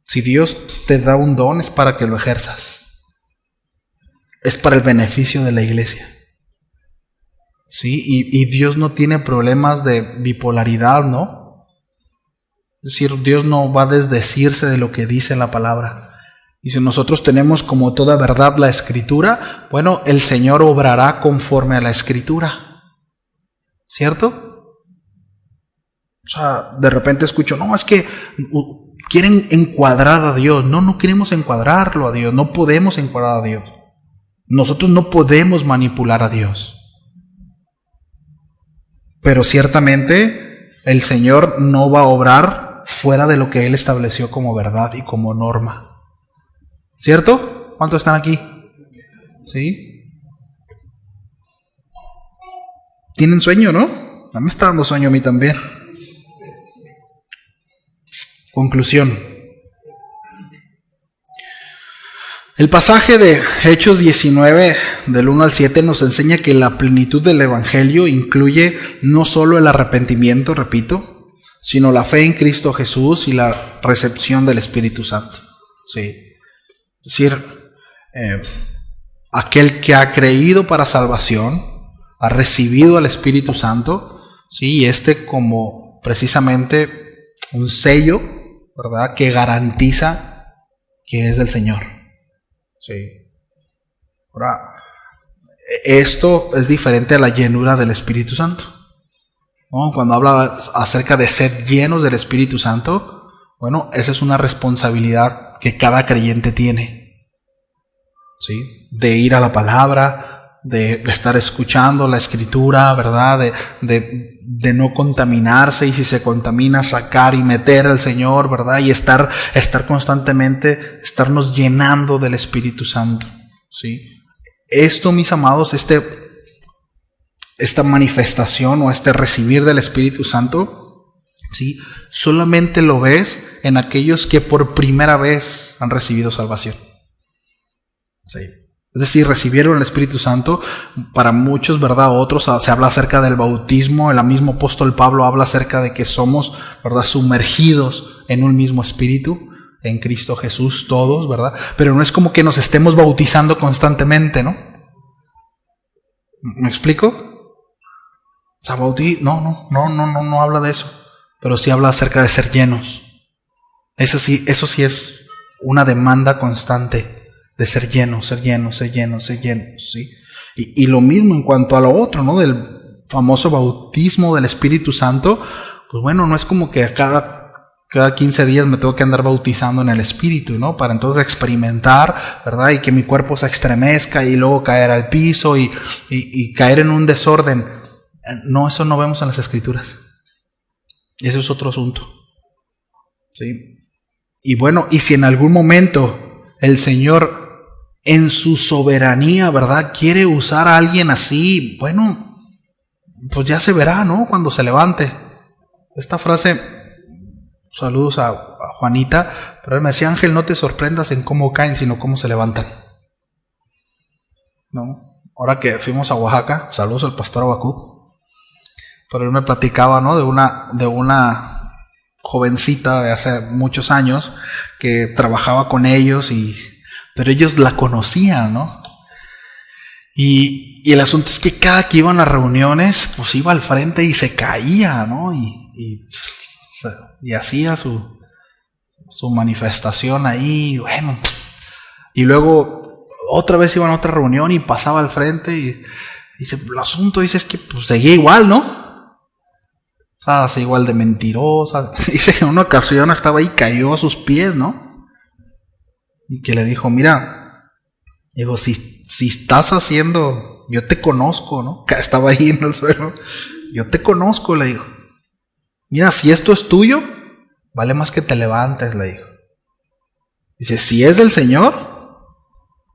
Si Dios te da un don es para que lo ejerzas. Es para el beneficio de la iglesia. ¿Sí? Y Dios no tiene problemas de bipolaridad, ¿no? Es decir, Dios no va a desdecirse de lo que dice la palabra. Y si nosotros tenemos como toda verdad la Escritura, bueno, el Señor obrará conforme a la Escritura. ¿Cierto? O sea, de repente escucho, no, es que quieren encuadrar a Dios. No queremos encuadrarlo a Dios. No podemos encuadrar a Dios. Nosotros no podemos manipular a Dios. Pero ciertamente el Señor no va a obrar fuera de lo que Él estableció como verdad y como norma. ¿Cierto? ¿Cuántos están aquí? ¿Sí? ¿Tienen sueño, no? A mí me está dando sueño a mí también. Conclusión. El pasaje de Hechos 19, del 1 al 7, nos enseña que la plenitud del Evangelio incluye no solo el arrepentimiento, repito, sino la fe en Cristo Jesús y la recepción del Espíritu Santo. Sí. Es decir, aquel que ha creído para salvación, ha recibido al Espíritu Santo, sí, y como precisamente un sello, ¿verdad?, que garantiza que es del Señor. Sí. Ahora, esto es diferente a la llenura del Espíritu Santo. ¿no? Cuando habla acerca de ser llenos del Espíritu Santo, bueno, esa es una responsabilidad que cada creyente tiene, ¿sí? De ir a la palabra, de estar escuchando la Escritura, ¿verdad? De no contaminarse, y si se contamina, sacar y meter al Señor, ¿verdad? Y estar constantemente, estarnos llenando del Espíritu Santo, ¿sí? Esto, mis amados, esta manifestación o este recibir del Espíritu Santo, ¿sí? Solamente lo ves en aquellos que por primera vez han recibido salvación, ¿sí? Es decir, recibieron el Espíritu Santo. Para muchos, ¿verdad? Otros se habla acerca del bautismo. El mismo apóstol Pablo habla acerca de que somos, ¿verdad?, sumergidos en un mismo Espíritu, en Cristo Jesús todos, ¿verdad? Pero no es como que nos estemos bautizando constantemente, ¿no? ¿Me explico? O sea, no habla de eso. Pero sí habla acerca de ser llenos. Eso sí es una demanda constante. De ser lleno, ¿sí? Y lo mismo en cuanto a lo otro, ¿no? Del famoso bautismo del Espíritu Santo. Pues bueno, no es como que cada 15 días me tengo que andar bautizando en el Espíritu, ¿no? Para entonces experimentar, ¿verdad? Y que mi cuerpo se estremezca y luego caer al piso y caer en un desorden. No, eso no vemos en las Escrituras. Eso es otro asunto, ¿sí? Y bueno, y si en algún momento el Señor, en su soberanía, ¿verdad?, quiere usar a alguien así, bueno, pues ya se verá, ¿no?, cuando se levante. Esta frase, saludos a Juanita, pero él me decía: Ángel, no te sorprendas en cómo caen, sino cómo se levantan, ¿no? Ahora que fuimos a Oaxaca, saludos al pastor Abacú, pero él me platicaba, ¿no?, de una jovencita de hace muchos años que trabajaba con ellos, pero ellos la conocían, ¿no? Y el asunto es que cada que iban a reuniones, pues iba al frente y se caía, ¿no? Y hacía su manifestación ahí, bueno. Y luego otra vez iban a otra reunión y pasaba al frente y dice, el asunto dice es que pues seguía igual, ¿no? O sea, seguía igual de mentirosa. Dice que en una ocasión estaba ahí, cayó a sus pies, ¿no? Y que le dijo, mira, digo, si estás haciendo, yo te conozco, ¿no? Que estaba ahí en el suelo, yo te conozco, le dijo. Mira, si esto es tuyo, vale más que te levantes, le dijo. Dice, si es del Señor,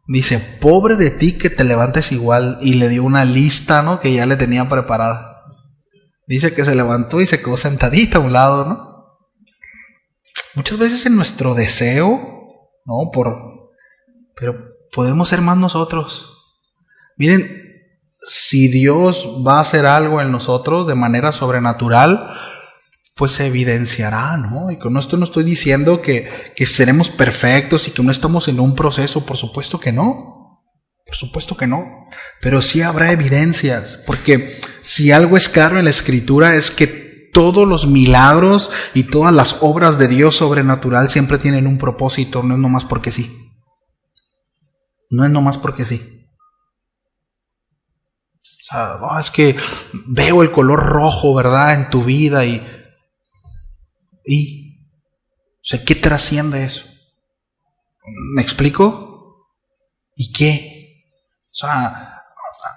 dice, pobre de ti que te levantes igual. Y le dio una lista, ¿no?, que ya le tenía preparada. Dice que se levantó y se quedó sentadita a un lado, ¿no? Muchas veces en nuestro deseo, ¿no? Pero podemos ser más nosotros. Miren, si Dios va a hacer algo en nosotros de manera sobrenatural, pues se evidenciará, ¿no? Y con esto no estoy diciendo que seremos perfectos y que no estamos en un proceso, por supuesto que no. Por supuesto que no. Pero sí habrá evidencias, porque si algo es claro en la Escritura es que todos los milagros y todas las obras de Dios sobrenatural siempre tienen un propósito, no es nomás porque sí. No es nomás porque sí. O sea, es que veo el color rojo, ¿verdad?, en tu vida y o sea, ¿qué trasciende eso? ¿Me explico? ¿Y qué? O sea,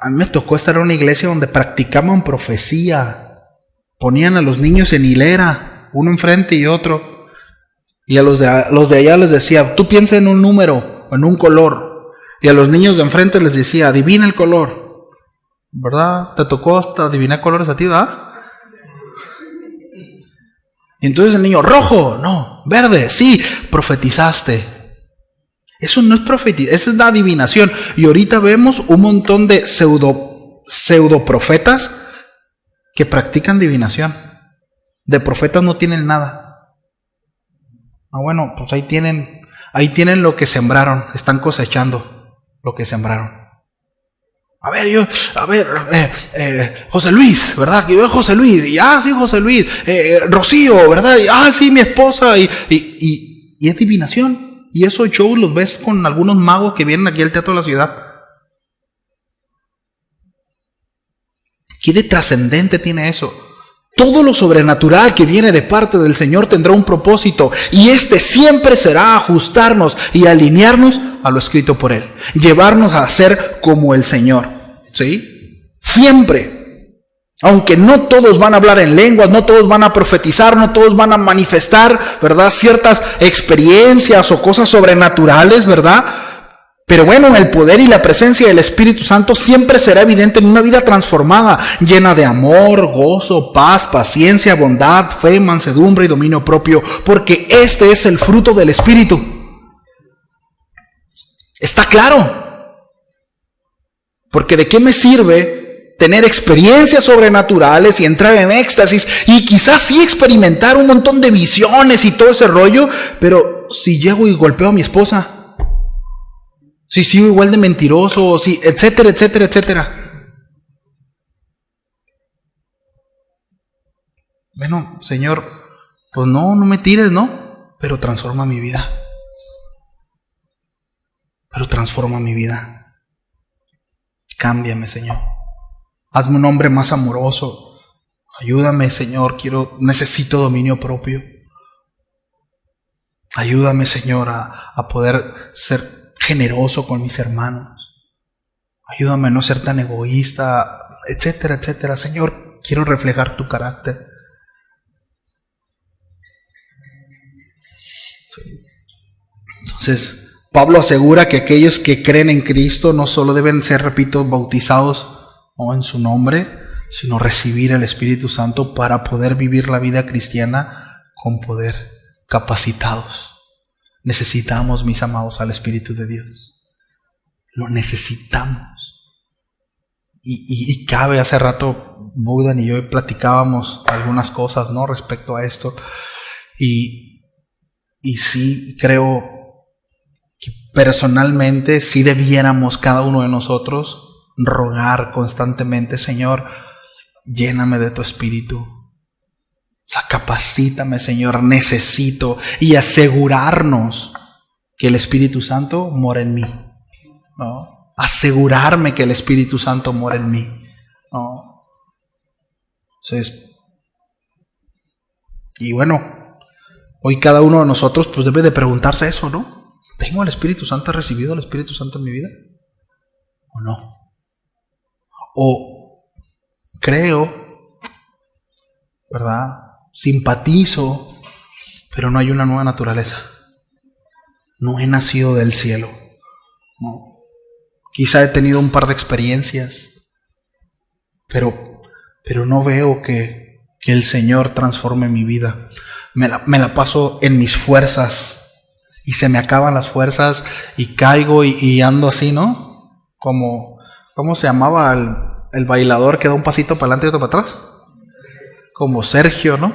a mí me tocó estar en una iglesia donde practicaban profecía. Ponían a los niños en hilera, uno enfrente y otro. Y a los de allá les decía, tú piensa en un número, en un color. Y a los niños de enfrente les decía, adivina el color. ¿Verdad? ¿Te tocó hasta adivinar colores a ti, verdad? Y entonces el niño, rojo, no, verde, sí, profetizaste. Eso no es profetizar, eso es la adivinación. Y ahorita vemos un montón de pseudo profetas que practican adivinación. De profetas no tienen nada. Bueno, pues ahí tienen lo que sembraron, están cosechando lo que sembraron. José Luis, ¿verdad? Que veo José Luis, y sí, José Luis, Rocío, ¿verdad? Y sí, mi esposa, y es adivinación. Y esos shows los ves con algunos magos que vienen aquí al Teatro de la Ciudad. ¿Qué de trascendente tiene eso? Todo lo sobrenatural que viene de parte del Señor tendrá un propósito, y este siempre será ajustarnos y alinearnos a lo escrito por Él, llevarnos a ser como el Señor, ¿sí? Siempre. Aunque no todos van a hablar en lenguas, no todos van a profetizar, no todos van a manifestar, ¿verdad?, ciertas experiencias o cosas sobrenaturales, ¿verdad? Pero bueno, el poder y la presencia del Espíritu Santo siempre será evidente en una vida transformada, llena de amor, gozo, paz, paciencia, bondad, fe, mansedumbre y dominio propio, porque este es el fruto del Espíritu. ¿Está claro? Porque ¿de qué me sirve tener experiencias sobrenaturales y entrar en éxtasis y quizás sí experimentar un montón de visiones y todo ese rollo, pero si llego y golpeo a mi esposa, si sigo igual de mentiroso, si, etcétera, etcétera, etcétera? Bueno, Señor, pues no me tires, ¿no? Pero transforma mi vida. Cámbiame, Señor. Hazme un hombre más amoroso. Ayúdame, Señor, necesito dominio propio. Ayúdame, Señor, a poder ser generoso con mis hermanos. Ayúdame a no ser tan egoísta, etcétera, etcétera. Señor, quiero reflejar tu carácter. Sí. Entonces, Pablo asegura que aquellos que creen en Cristo no solo deben ser, repito, bautizados en su nombre, sino recibir el Espíritu Santo para poder vivir la vida cristiana con poder, capacitados. Necesitamos, mis amados, al Espíritu de Dios. Lo necesitamos. Y cabe, hace rato Bogdan y yo platicábamos algunas cosas, ¿no?, respecto a esto. Y sí creo que personalmente sí debiéramos cada uno de nosotros rogar constantemente: Señor, lléname de tu Espíritu. O sea, capacítame, Señor, necesito, y asegurarnos que el Espíritu Santo mora en mí, ¿no? Asegurarme que el Espíritu Santo mora en mí, ¿no? Entonces, y bueno, hoy cada uno de nosotros pues debe de preguntarse eso, ¿no? ¿Tengo el Espíritu Santo? ¿He recibido el Espíritu Santo en mi vida? ¿O no? ¿O creo, verdad? Simpatizo, pero no hay una nueva naturaleza. No he nacido del cielo. No. Quizá he tenido un par de experiencias, pero no veo que el Señor transforme mi vida. Me la paso en mis fuerzas y se me acaban las fuerzas y caigo y ando así, ¿no? Como, ¿cómo se llamaba el bailador que da un pasito para adelante y otro para atrás? Como Sergio, ¿no?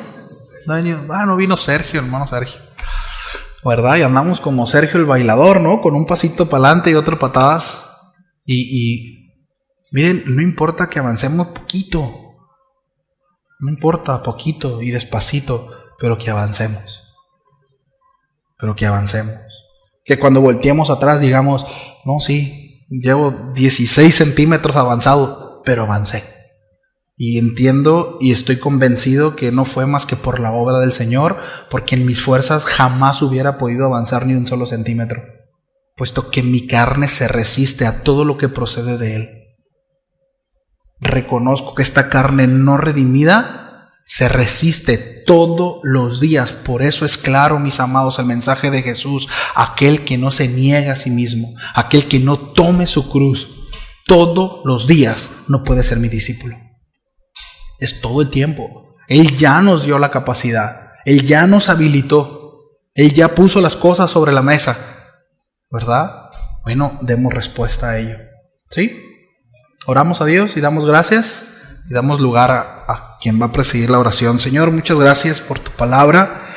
No vino Sergio, hermano Sergio, ¿verdad? Y andamos como Sergio el bailador, ¿no? Con un pasito para adelante y otro para atrás. Y miren, no importa que avancemos poquito. No importa, poquito y despacito, pero que avancemos. Que cuando volteemos atrás digamos: no, sí, llevo 16 centímetros avanzado, pero avancé. Y entiendo y estoy convencido que no fue más que por la obra del Señor, porque en mis fuerzas jamás hubiera podido avanzar ni un solo centímetro, puesto que mi carne se resiste a todo lo que procede de Él. Reconozco que esta carne no redimida se resiste todos los días. Por eso es claro, mis amados, el mensaje de Jesús: aquel que no se niega a sí mismo, aquel que no tome su cruz todos los días, no puede ser mi discípulo. Es todo el tiempo. Él ya nos dio la capacidad. Él ya nos habilitó. Él ya puso las cosas sobre la mesa, ¿verdad? Bueno, demos respuesta a ello, ¿sí? Oramos a Dios y damos gracias y damos lugar a quien va a presidir la oración. Señor, muchas gracias por tu palabra.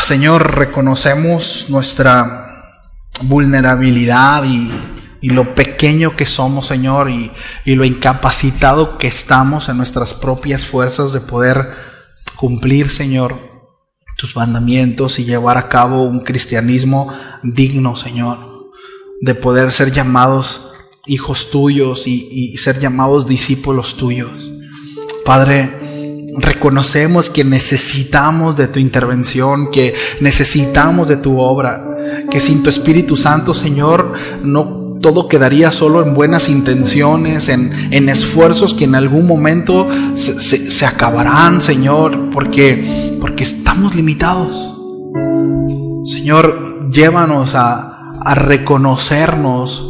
Señor, reconocemos nuestra vulnerabilidad y lo pequeño que somos, Señor, y lo incapacitado que estamos en nuestras propias fuerzas de poder cumplir, Señor, tus mandamientos y llevar a cabo un cristianismo digno, Señor, de poder ser llamados hijos tuyos y ser llamados discípulos tuyos. Padre, reconocemos que necesitamos de tu intervención, que necesitamos de tu obra, que sin tu Espíritu Santo, Señor, no todo quedaría solo en buenas intenciones, en esfuerzos que en algún momento se acabarán, Señor, porque estamos limitados. Señor, llévanos a reconocernos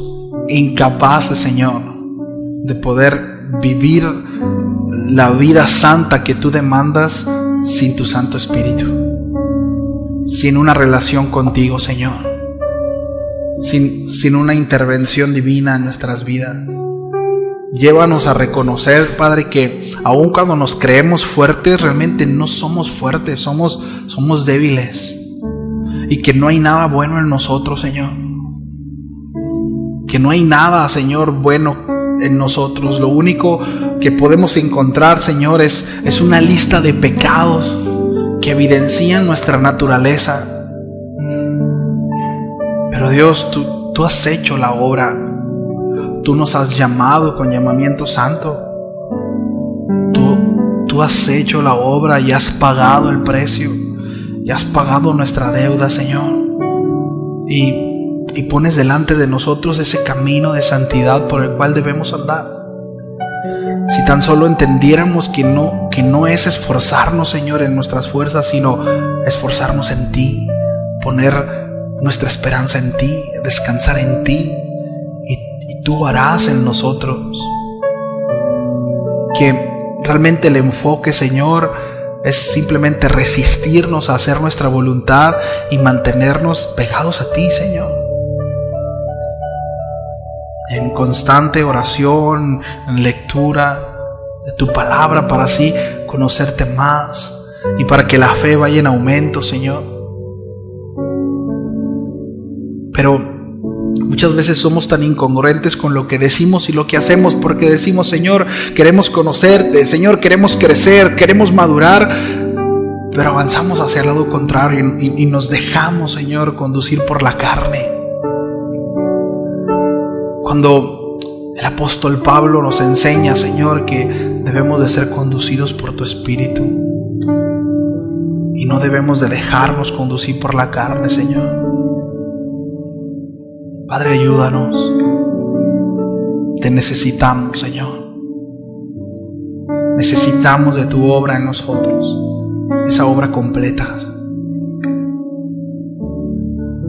incapaces, Señor, de poder vivir la vida santa que tú demandas sin tu Santo Espíritu, sin una relación contigo, Señor, sin una intervención divina en nuestras vidas. Llévanos a reconocer, Padre, que aun cuando nos creemos fuertes, realmente no somos fuertes, somos débiles, y que no hay nada bueno en nosotros, Señor, que no hay nada, Señor, bueno en nosotros. Lo único que podemos encontrar, Señor, es una lista de pecados que evidencian nuestra naturaleza. Pero Dios, tú has hecho la obra. Tú nos has llamado con llamamiento santo. Tú has hecho la obra y has pagado el precio. Y has pagado nuestra deuda, Señor. Y pones delante de nosotros ese camino de santidad por el cual debemos andar. Si tan solo entendiéramos que no es esforzarnos, Señor, en nuestras fuerzas, sino esforzarnos en ti, poner nuestra esperanza en ti, descansar en ti, y tú harás en nosotros. Que realmente el enfoque, Señor, es simplemente resistirnos a hacer nuestra voluntad y mantenernos pegados a ti, Señor, en constante oración, en lectura de tu palabra, para así conocerte más y para que la fe vaya en aumento, Señor. Pero muchas veces somos tan incongruentes con lo que decimos y lo que hacemos, porque decimos, Señor, queremos conocerte, Señor, queremos crecer, queremos madurar, pero avanzamos hacia el lado contrario y nos dejamos, Señor, conducir por la carne. Cuando el apóstol Pablo nos enseña, Señor, que debemos de ser conducidos por tu Espíritu y no debemos de dejarnos conducir por la carne, Señor. Padre, ayúdanos. Te necesitamos, Señor. Necesitamos de tu obra en nosotros, esa obra completa.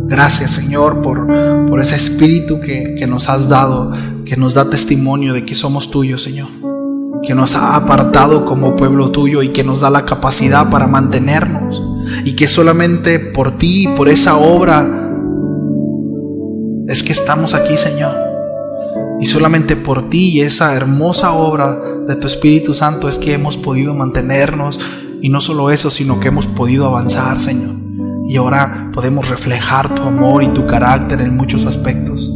Gracias, Señor, por ese Espíritu que nos has dado, que nos da testimonio de que somos tuyos, Señor, que nos ha apartado como pueblo tuyo y que nos da la capacidad para mantenernos, y que solamente por ti, por esa obra, es que estamos aquí, Señor. Y solamente por ti y esa hermosa obra de tu Espíritu Santo es que hemos podido mantenernos, y no solo eso, sino que hemos podido avanzar, Señor. Y ahora podemos reflejar tu amor y tu carácter en muchos aspectos.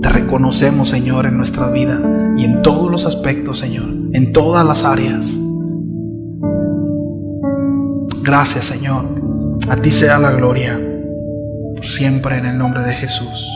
Te reconocemos, Señor, en nuestra vida y en todos los aspectos, Señor, en todas las áreas. Gracias, Señor. A ti sea la gloria por siempre, en el nombre de Jesús.